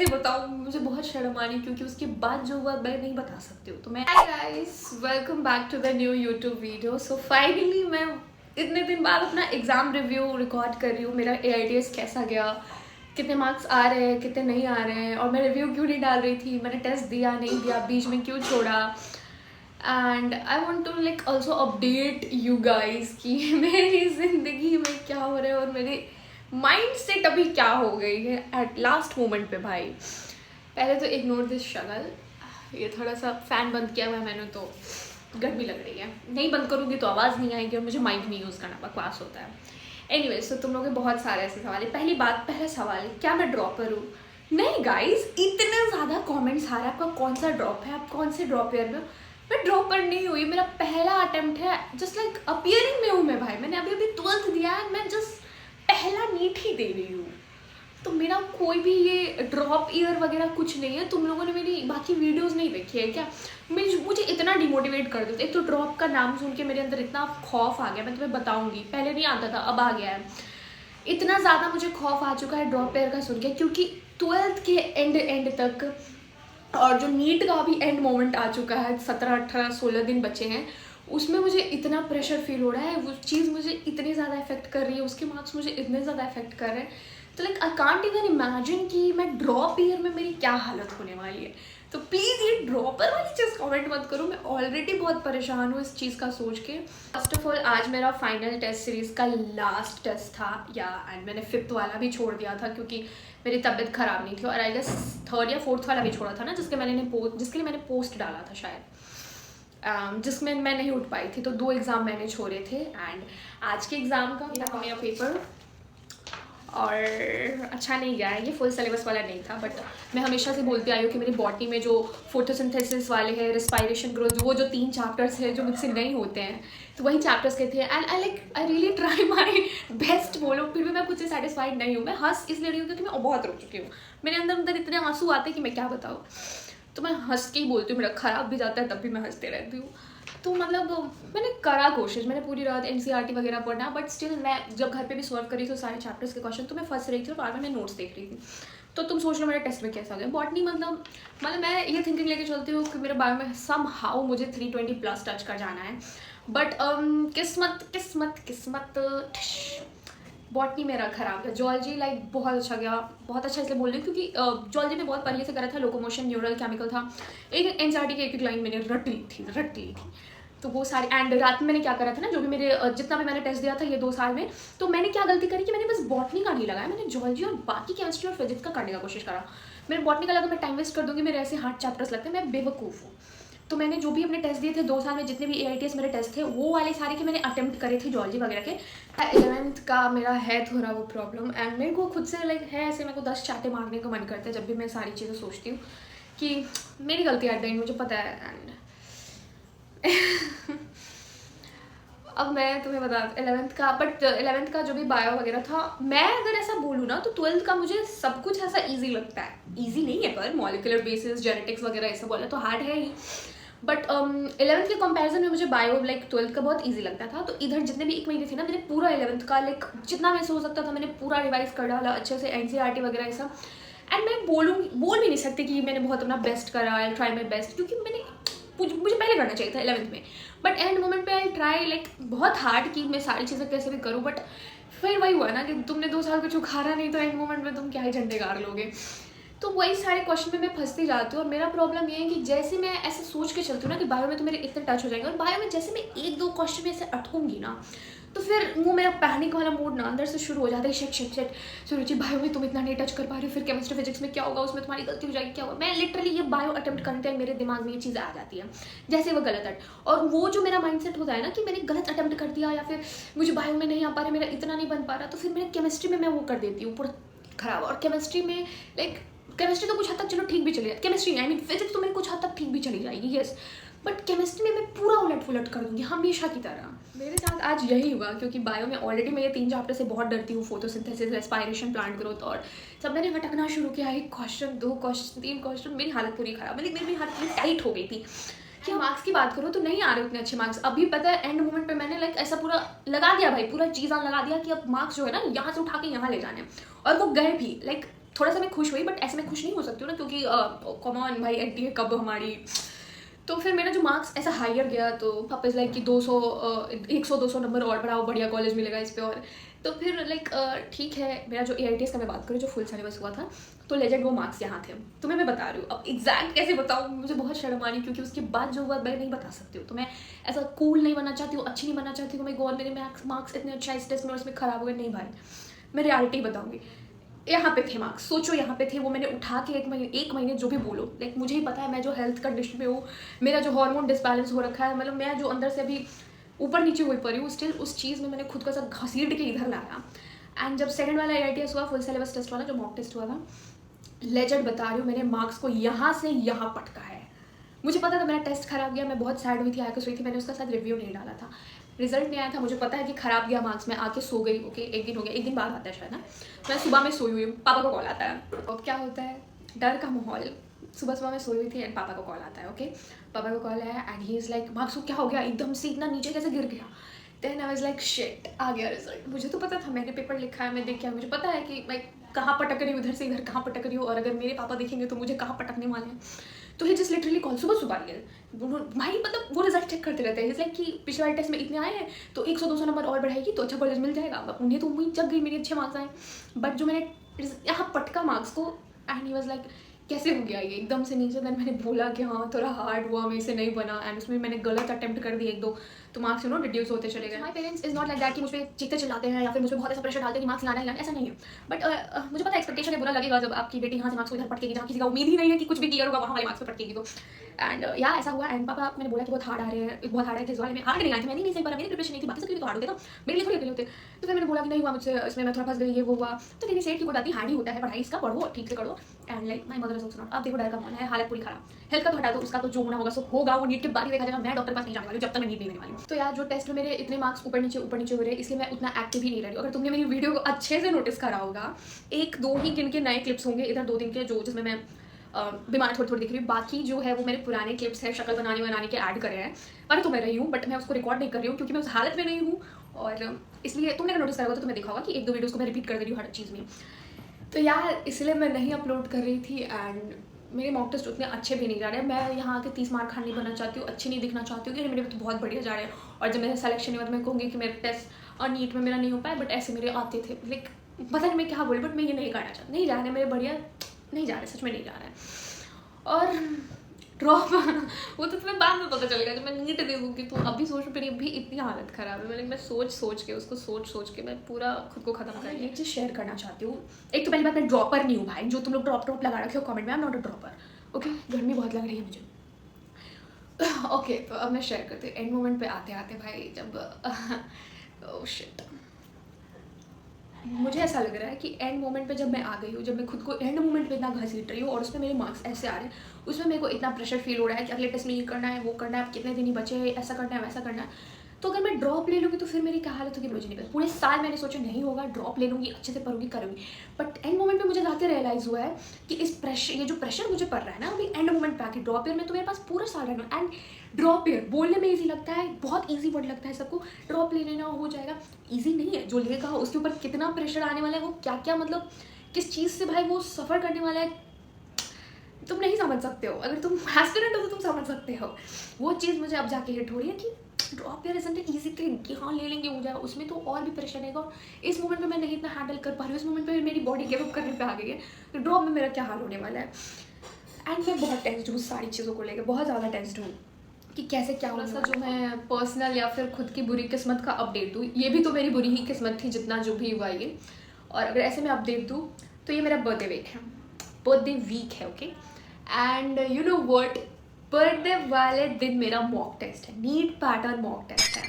कैसे बताऊँ, मुझे बहुत शर्म आ रही क्योंकि उसके बाद जो हुआ मैं नहीं बता सकती हूँ। तो मैं hi guys, welcome back to the new YouTube video. So finally मैं इतने दिन बाद अपना एग्ज़ाम रिव्यू रिकॉर्ड कर रही हूँ। मेरा AITS कैसा गया, कितने मार्क्स आ रहे हैं, कितने नहीं आ रहे हैं, और मैं रिव्यू क्यों नहीं डाल रही थी, मैंने टेस्ट दिया नहीं दिया, बीच में क्यों छोड़ा। And I want to like also update you guys कि मेरी ज़िंदगी में क्या हो रहा है और मेरे माइंड सेट अभी क्या हो गई है एट लास्ट मोमेंट पे। भाई पहले तो इग्नोर दिस शगल, ये थोड़ा सा फ़ैन बंद किया हुआ है मैंने, तो गर्मी लग रही है। नहीं बंद करूँगी तो आवाज़ नहीं आएगी और मुझे माइक नहीं यूज़ करना, बकवास होता है। एनीवेज, तो तुम लोगों के बहुत सारे ऐसे सवाल है। पहला सवाल, क्या मैं ड्रॉपर हूँ? नहीं गाइज, इतने ज़्यादा कॉमेंट्स आ रहे हैं आपका कौन सा ड्रॉप है, आप कौन से ड्रॉप ईयर में हो? मैं ड्रॉपर नहीं हुई, मेरा पहला अटेम्प्ट है, जस्ट लाइक अपीयरिंग में हूँ मैं। भाई मैंने अभी 12th दिया है, मैं जस्ट पहला नीट ही दे रही हूँ, तो मेरा कोई भी ये ड्रॉप ईयर वगैरह कुछ नहीं है। तुम लोगों ने मेरी बाकी वीडियोस नहीं देखी है क्या? मुझे इतना डिमोटिवेट कर देते। एक तो ड्रॉप का नाम सुन के मेरे अंदर इतना खौफ आ गया, मैं तुम्हें बताऊंगी, पहले नहीं आता था, अब आ गया है। इतना ज़्यादा मुझे खौफ आ चुका है ड्रॉप ईयर का सुन के, क्योंकि 12th के एंड तक और जो नीट का भी एंड मोमेंट आ चुका है, 17, 18, 16 दिन बचे हैं, उसमें मुझे इतना प्रेशर फील हो रहा है, वो चीज़ मुझे इतनी ज़्यादा इफेक्ट कर रही है, उसके मार्क्स मुझे इतने ज़्यादा इफेक्ट कर रहे हैं। तो like I can't even imagine कि मैं ड्रॉप ईयर में मेरी क्या हालत होने वाली है। तो प्लीज़ ये ड्रॉपर वाली चीज़ कमेंट मत करो, मैं ऑलरेडी बहुत परेशान हूँ इस चीज़ का सोच के। फर्स्ट ऑफ ऑल, आज मेरा फाइनल टेस्ट सीरीज़ का लास्ट टेस्ट था एंड मैंने 5th वाला भी छोड़ दिया था क्योंकि मेरी तबीयत ख़राब नहीं थी, और आई गेस 3rd या 4th वाला भी छोड़ा था ना, जिसके लिए मैंने पोस्ट डाला था शायद, जिसमें मैं नहीं उठ पाई थी। तो 2 एग्ज़ाम मैंने छोड़े थे एंड आज के एग्ज़ाम का मेरा पेपर और अच्छा नहीं गया है। ये फुल सिलेबस वाला नहीं था, बट मैं हमेशा से बोलती आई हूँ कि मेरी बॉटनी में जो फोटोसिंथेसिस वाले हैं, रेस्पिरेशन ग्रोथ, वो जो 3 चैप्टर्स हैं जो मुझसे नहीं होते हैं, तो वही चैप्टर्स के थे। And I really try my best बोलो, फिर भी मैं कुछ से सेटिस्फाइड नहीं हूँ। मैं हंस इसलिए रही हूँ क्योंकि मैं बहुत रो चुकी हूँ, मेरे अंदर इतने आंसू आते हैं कि मैं क्या बताऊँ। तो मैं हंस के ही बोलती हूँ, मेरा ख़राब भी जाता है तब भी मैं हंसते रहती हूँ। तो मतलब मैंने करा कोशिश, मैंने पूरी रात NCERT वगैरह पढ़ना, बट स्टिल मैं जब घर पे भी सॉल्व कर रही थी सारे चैप्टर्स के क्वेश्चन, तो मैं फंस रही थी और बाद में मैं नोट्स देख रही थी। तो तुम सोच लो मेरे टेस्ट में कैसा गया। बॉटनी मतलब मैं ये थिंकिंग लेके चलती हूँ कि मेरे बारे में सम हाउ मुझे 320+ टच कर जाना है, बट किस्मत बॉटनी मेरा खराब गया। जॉलजी लाइक बहुत अच्छा गया, बहुत अच्छा इसलिए बोल रही हूँ क्योंकि जॉलजी में बहुत पहले से करा था, लोकोमोशन, न्यूरल, केमिकल था, एक NCERT की एक लाइन मैंने रट ली थी। तो वो सारी, एंड रात में मैंने क्या करा था ना, जो भी मेरे जितना भी मैंने टेस्ट दिया था ये 2 साल में, तो मैंने क्या गलती करी कि मैंने बस बॉटनी का नहीं लगाया, मैंने जॉलजी और बाकी केमिस्ट्री और फिजिक्स का करने का कोशिश करा। मेरे बॉटनी का लगा मैं टाइम वेस्ट कर दूँगी, मेरे ऐसे हार्ड चैप्टर्स लगते हैं, मैं बेवकूफ़ हूँ। तो मैंने जो भी अपने टेस्ट दिए थे 2 साल में, जितने भी AITS मेरे टेस्ट थे, वो वाले सारे के मैंने अटेम्प्ट करे थे जॉलजी वगैरह के। 11th का मेरा है थोड़ा वो प्रॉब्लम, एंड मेरे को खुद से लाइक है ऐसे, मेरे को 10 चाटे मारने का मन करता है जब भी मैं सारी चीज़ें सोचती हूँ कि मेरी गलती एट द एंड, मुझे पता है। एंड अब मैं तुम्हें बता 11th का जो भी बायो वगैरह था, मैं अगर ऐसा बोलूँ ना तो 12th का मुझे सब कुछ ऐसा ईजी लगता है। ईजी नहीं है पर मॉलिक्यूलर बेसिस, जेनेटिक्स वगैरह ऐसा बोला तो हार्ड है ही, बट 11th के कंपैरिजन में मुझे बायो लाइक 12th का बहुत ईजी लगता था। तो इधर जितने भी 1 महीने थे ना, मैंने पूरा 11th का लाइक जितना मैं हो सकता था मैंने पूरा रिवाइज कर डाला अच्छे से, NCERT वगैरह ये सब। एंड मैं बोल भी नहीं सकती कि मैंने बहुत अपना बेस्ट करा, आई ट्राई माई बेस्ट, क्योंकि मुझे पहले करना चाहिए था 11th में, बट एंड मोमेंट पे आई ट्राई लाइक बहुत हार्ड कि मैं सारी चीज़ें कैसे भी करूँ, बट फिर वही हुआ ना कि तुमने 2 साल कुछ उखाड़ा नहीं, तो एंड मोमेंट में तुम क्या ही झंडे गाड़ लोगे। तो वही सारे क्वेश्चन में मैं फंसती जाती हूँ, और मेरा प्रॉब्लम ये है कि जैसे मैं ऐसे सोच के चलती हूँ ना कि बायो में तो मेरे इतने टच हो जाएंगे, और बायो में जैसे मैं 1-2 क्वेश्चन में ऐसे अटकूंगी ना, तो फिर वो मेरा पैनिक वाला मूड ना अंदर से शुरू हो जाता है। शिट सुरुचि, बायो में तुम इतना नहीं टच कर पा रही हो, फिर केमिस्ट्री फिजिक्स में क्या होगा, उसमें तुम्हारी गलती हो जाएगी, क्या होगा। मैं लिटरली ये बायो अटेम्प्ट करने टाइम मेरे दिमाग में ये चीज़ आ जाती है जैसे वो गलत और वो जो मेरा माइंडसेट होता है ना कि मैंने गलत अटेम्प्ट कर दिया, या फिर मुझे बायो में नहीं आ पा रहा, मेरा इतना नहीं बन पा रहा, तो फिर मेरे केमिस्ट्री में मैं वो कर देती हूँ पूरा खराब। और केमिस्ट्री में लाइक केमिस्ट्री तो कुछ हद तक चलो ठीक भी चली जाए, केमिस्ट्री आई मीन फिजिक्स तो मेरी कुछ हद तक ठीक भी चली जाएगी, यस, बट केमिस्ट्री में मैं पूरा उलट पुलट कर दूँगी हमेशा की तरह। मेरे साथ आज यही हुआ क्योंकि बायो में ऑलरेडी मैं ये 3 चैप्टर से बहुत डरती हूँ, फोटोसिंथेसिस, रेस्पिरेशन, प्लांट ग्रोथ, और सब मैंने भटकना शुरू किया, 1 क्वेश्चन 2 क्वेश्चन 3 क्वेश्चन, मेरी हालत पूरी खराब, मतलब मेरी हालत पूरी टाइट हो गई थी। क्या मार्क्स की बात करूँ तो नहीं आ रहे उतने अच्छे मार्क्स। अभी पता है एंड मोमेंट पे मैंने लाइक ऐसा पूरा लगा दिया भाई, पूरा चीज़ा लगा दिया कि अब मार्क्स जो है ना यहाँ से उठा के यहाँ ले जाने, और वो गए भी। लाइक थोड़ा सा मैं खुश हुई, बट ऐसे मैं खुश नहीं हो सकती कि कम ऑन भाई एंटी है कब हमारी। तो फिर मेरा जो मार्क्स ऐसा हायर गया तो पापा इज़ लाइक कि 200 100-200 नंबर और बढ़ाओ, बढ़िया कॉलेज मिलेगा इस पे। और तो फिर लाइक ठीक है, मेरा जो AITS का मैं बात करूँ जो फुल सिलेबस हुआ था, तो लेजेंड वो मार्क्स यहाँ थे। तुम्हें मैं बता रही हूँ, अब एग्जैक्ट कैसे बताऊँ, मुझे बहुत शर्म आ रही क्योंकि उसके बाद जो हुआ मैं नहीं बता सकती हूँ। तो मैं ऐसा कूल नहीं बनना चाहती हूँ, अच्छी नहीं बनना चाहती हूँ, मैं गॉड मेरे मार्क्स इतने अच्छा इस टेस्ट में और इसमें खराब हो गए, नहीं भाई, मैं रियलिटी बताऊँगी। यहाँ पे थे मार्क्स, सोचो यहाँ पे थे, वो मैंने उठा के एक महीने जो भी बोलो, लाइक मुझे ही पता है मैं जो हेल्थ कंडीशन में हूँ, मेरा जो हार्मोन डिसबैलेंस हो रखा है, मतलब मैं जो अंदर से अभी ऊपर नीचे हुई पड़ी हूँ, स्टिल उस चीज़ में मैंने खुद का सब घसीट के इधर लाया। एंड जब सेकंड वाला AITS हुआ, फुल सिलेबस टेस्ट वाला जो मॉक टेस्ट हुआ था, लेजेंड बता रही हूँ, मैंने मार्क्स को यहाँ से यहाँ पटका है। मुझे पता था मेरा टेस्ट खराब गया, मैं बहुत सैड हुई थी, आके सोई थी, मैंने उसका साथ रिव्यू नहीं डाला था, रिजल्ट नहीं आया था, मुझे पता है कि खराब गया मार्क्स, मैं आके सो गई। ओके, एक दिन हो गया, एक दिन बाद आता है शायद ना, मैं सुबह में सोई हुई हूँ, पापा को कॉल आता है। अब क्या होता है, डर का माहौल, सुबह मैं सोई हुई थी एंड पापा को कॉल आता है। ओके, पापा को कॉल है and he is like marks को क्या हो गया, एकदम से इतना नीचे कैसे गिर गया। Then I was like shit, आ गया रिजल्ट। मुझे तो पता था, मैंने पेपर लिखा है, मैं देख के मुझे पता है कि मैं कहाँ पटक रही हूँ, इधर से इधर कहाँ पटक रही हूँ, और अगर मेरे पापा देखेंगे तो मुझे कहाँ पटकने वाले हैं। तो ही जस्ट लिटरली कॉल सुबह आ गया भाई, मतलब वो रिजल्ट चेक करते रहते हैं, लाइक कि पिछले वाले टेस्ट में इतने आए हैं तो 100-200 नंबर और बढ़ाएगी तो अच्छा कॉलेज मिल जाएगा। उन्हें तो उम्मीद जग गई मेरे अच्छे मार्क्स आए, बट जो मैंने यहाँ पटका मार्क्स को, एंड ही वाज लाइक कैसे हो गया ये एकदम से नीचे। देन मैंने बोला कि हाँ थोड़ा हार्ड हुआ, मेरे से नहीं बना, एंड उसमें मैंने गलत अटेम्प्ट कर दिए 1-2, तो मार्क्स रिड्यूस होते चले गए। My parents is not like that कि मुझ पर चीखते चिल्लाते हैं या फिर मुझे बहुत ऐसा प्रेशर डालते हैं कि मार्क्स लाना ही लाना, ऐसा नहीं है। बट मुझे पता है एक्सपेक्टेशन है, बुरा लगेगा जब आपकी बेटी यहाँ से मार्क्स को इधर पटकेगी जहाँ किसी का उम्मीद ही नहीं है कि कुछ भी क्लियर होगा, वहाँ वाले मार्क्स पर पटकेगी। तो एंड या ऐसा हुआ। एंड पापा, मैंने बोला कि बहुत हार्ड आ रहे हैं, बहुत हार्ड है इस वाले में, हार्ड नहीं आए थे, मैंने नहीं सही पारा, मेरी प्रिपरेशन नहीं थी, बाकी सबके लिए तो हार्ड होते ना, मेरे लिए थोड़ी अकेले होते। तो फिर मैंने बोला कि नहीं हुआ मुझसे, इसमें मैं थोड़ा फंस गई, ये वो हुआ। तो नहीं सेठ की बताती हार्ड ही होता है, पढ़ाई इसका पढ़ो, ठीक से करो। And like my mother is also not. अब देखो डर का माहौल है, हालत पूरी खराब, हेल्थ का तो हटा दो, उसका तो जो होना होगा सो होगा, वो नीट के बाद ही देखा जाएगा, मैं डॉक्टर के पास नहीं जाने वाली जब तक मैं नीट नहीं देने वाली। तो यार जो टेस्ट में मेरे इतने मार्क्स ऊपर नीचे हो रहे हैं, इसलिए मैं उतना एक्टिव ही नहीं रही। अगर तुमने मेरी वीडियो को अच्छे से नोटिस करा होगा, 1-2 ही गिन के नए क्लिप्स होंगे इधर, 2 दिन के जो जिसमें मैं बीमार थोड़ी दिख रही हूँ, बाकी जो है वो मेरे पुराने क्लिप्स है, शक्ल बनाने के ऐड करे हैं। पर तो मैं रही हूँ, बट मैं उसको रिकॉर्ड नहीं कर रही हूँ क्योंकि मैं उस हालत में नहीं हूँ, और इसलिए तुमने अगर नोटिस करा होगा तो तुम्हें देखा होगा कि 1-2 वीडियोस को मैं रिपीट कर रही हूँ हर चीज़ में। तो यार इसलिए मैं नहीं अपलोड कर रही थी, एंड मेरे मॉक टेस्ट उतने अच्छे भी नहीं जा रहे हैं। मैं यहाँ आके 30 मार्क नहीं बनना चाहती हूँ, अच्छी नहीं दिखना चाहती हूँ कि मेरे तो बहुत बढ़िया जा रहे हैं, और जब मेरा सिलेक्शन नहीं हुआ तो मैं कहूँगी कि मेरे टेस्ट और नीट में मेरा नहीं हो पाया, बट ऐसे मेरे आते थे। लाइक पता नहीं मैं क्या बोली, बट मैं ये नहीं करना चाहती, नहीं जा रहे मेरे बढ़िया, नहीं जा रहे, सच में नहीं जा रहा है। और ड्रॉप वो तो तुम्हें बाद में पता चलेगा जब मैं नीट दे दूँगी। तो अभी सोच मेरी अभी इतनी हालत ख़राब है, मैं सोच के मैं पूरा खुद को ख़त्म कर एक चीज़ शेयर करना चाहती हूँ। एक तो पहली बात, मैं ड्रॉपर नहीं हूँ भाई, जो तुम लोग ड्रॉप लगा रखे हो कमेंट में, I am not a dropper. Okay, गर्मी बहुत लग रही है मुझे। ओके, तो अब मैं शेयर करती हूँ। एंड मोमेंट पे आते आते भाई जब ओह शिट, मुझे ऐसा लग रहा है कि एंड मोमेंट पे जब मैं आ गई हूँ, जब मैं खुद को एंड मोमेंट पे इतना घसीट रही हूँ और उसमें मेरे मार्क्स ऐसे आ रहे हैं, उसमें मेरे को इतना प्रेशर फील हो रहा है कि अगले टेस्ट में ये करना है, वो करना है, अब कितने दिन ही बचे हैं, ऐसा करना है, वैसा करना है। तो अगर मैं ड्रॉप ले लूँगी तो फिर मेरी क्या हालत होगी मुझे नहीं पता। पूरे साल मैंने सोचा नहीं होगा, ड्रॉप ले लूँगी, अच्छे से पढ़ूंगी, करूँगी, बट एंड मोमेंट पे मुझे जाते रियलाइज़ हुआ है कि ये जो प्रेशर मुझे पड़ रहा है ना अभी एंड मोमेंट पे आके, ड्रॉप ईयर में तो मेरे पास पूरा साल रहना। एंड ड्रॉप ईयर बोलने में ईजी लगता है, बहुत ईजी वर्ड लगता है सबको, ड्रॉप ले लेना हो जाएगा, ईजी नहीं है। जो लेगा उसके ऊपर कितना प्रेशर आने वाला है, वो क्या क्या मतलब किस चीज़ से भाई वो सफ़र करने वाला है, तुम नहीं समझ सकते हो। अगर तुम एस्पिरेंट हो तो तुम समझ सकते हो। वो चीज़ मुझे अब जाके हिट हो रही है कि drop year isn't easy thing कि हाँ ले लेंगे हो जाएगा, उसमें तो और भी प्रेशर रहेगा, और इस मोमेंट पे मैं नहीं इतना हैंडल कर पा रही हूँ, इस मोमेंट पे मेरी बॉडी गिव अप करने पे आ गई है, तो ड्रॉप में मेरा क्या हाल होने वाला है। एंड मैं बहुत टेंस्ड हूँ सारी चीज़ों को लेकर, बहुत ज़्यादा टेंस्ड हूँ कि कैसे क्या होगा। सा जो मैं पर्सनल या फिर खुद की बुरी किस्मत का अपडेट दूँ, ये भी तो मेरी बुरी ही किस्मत थी जितना जो भी हुआ ये, और अगर ऐसे मैं अपडेट दूँ तो ये मेरा बर्थडे वीक है। Okay, and you know what, birthday वाले दिन मेरा मॉक टेस्ट है, नीट पैटर्न मॉक टेस्ट है।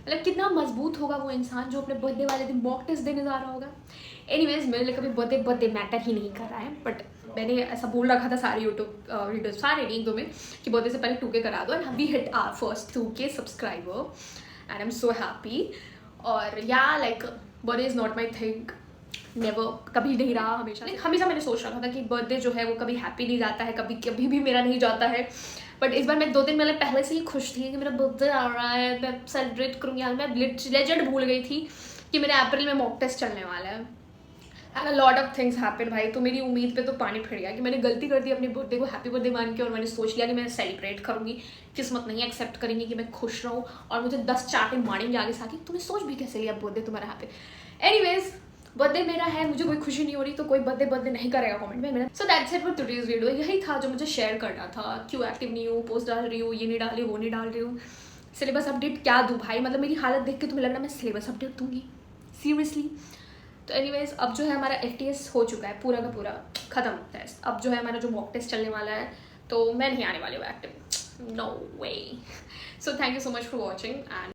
मतलब कितना मजबूत होगा वो इंसान जो अपने बर्थडे वाले दिन मॉक टेस्ट देने जा रहा होगा। एनीवेज मेरे लिए कभी बर्थडे मैटर ही नहीं कर रहा है, बट मैंने ऐसा बोल रखा था सारे यूट्यूब वीडियोज, सारे नहीं, 1-2 में, कि बर्थडे से पहले 2K करा दो, and we hit our first 2K subscriber, and I am so happy. और या like birthday is not my thing, never, कभी नहीं रहा, हमेशा मैंने सोच रखा था कि बर्थडे जो है वो कभी हैप्पी नहीं जाता है, कभी भी मेरा नहीं जाता है। बट इस बार मैं 2 दिन पहले से ही खुश थी कि मेरा बर्थडे आ रहा है, मैं सेलिब्रेट करूँगी। मैं लेजेंड भूल गई थी कि मेरे अप्रैल में मॉक टेस्ट चलने वाला है। And a lot of things happen भाई। तो मेरी उम्मीद पे तो पानी फिर गया कि मैंने गलती कर दी अपने बर्थडे को हैप्पी बर्थडे मान के, और मैंने सोच लिया कि मैं सेलिब्रेट करूंगी। किस्मत नहीं एक्सेप्ट करेंगी कि मैं खुश रहूँ और मुझे 10 चाटे मारेंगे आगे साथ ही। तुम्हें सोच भी कैसे लिया बर्थडे तुम्हारा हैप्पी। एनीवेज बर्थडे मेरा है, मुझे कोई खुशी नहीं हो रही तो कोई बर्थडे नहीं करेगा कमेंट में मेरा। So that's it for today's video. यही था जो मुझे शेयर करना था। क्यों एक्टिव नहीं हूँ, पोस्ट डाल रही हूँ, ये नहीं डाल रही हूँ, वो नहीं डाल रही हूँ, सिलेबस अपडेट क्या दूँ भाई। मतलब मेरी हालत देख के तुम्हें लग रहा है मैं सिलेबस अपडेट दूंगी सीरियसली। तो एनीवेज अब जो है हमारा FTS हो चुका है पूरा का पूरा खत्म टेस्ट। अब जो है हमारा जो मॉक टेस्ट चलने वाला है, तो मैं नहीं आने वाली हूँ active, no way. So thank you so much for watching and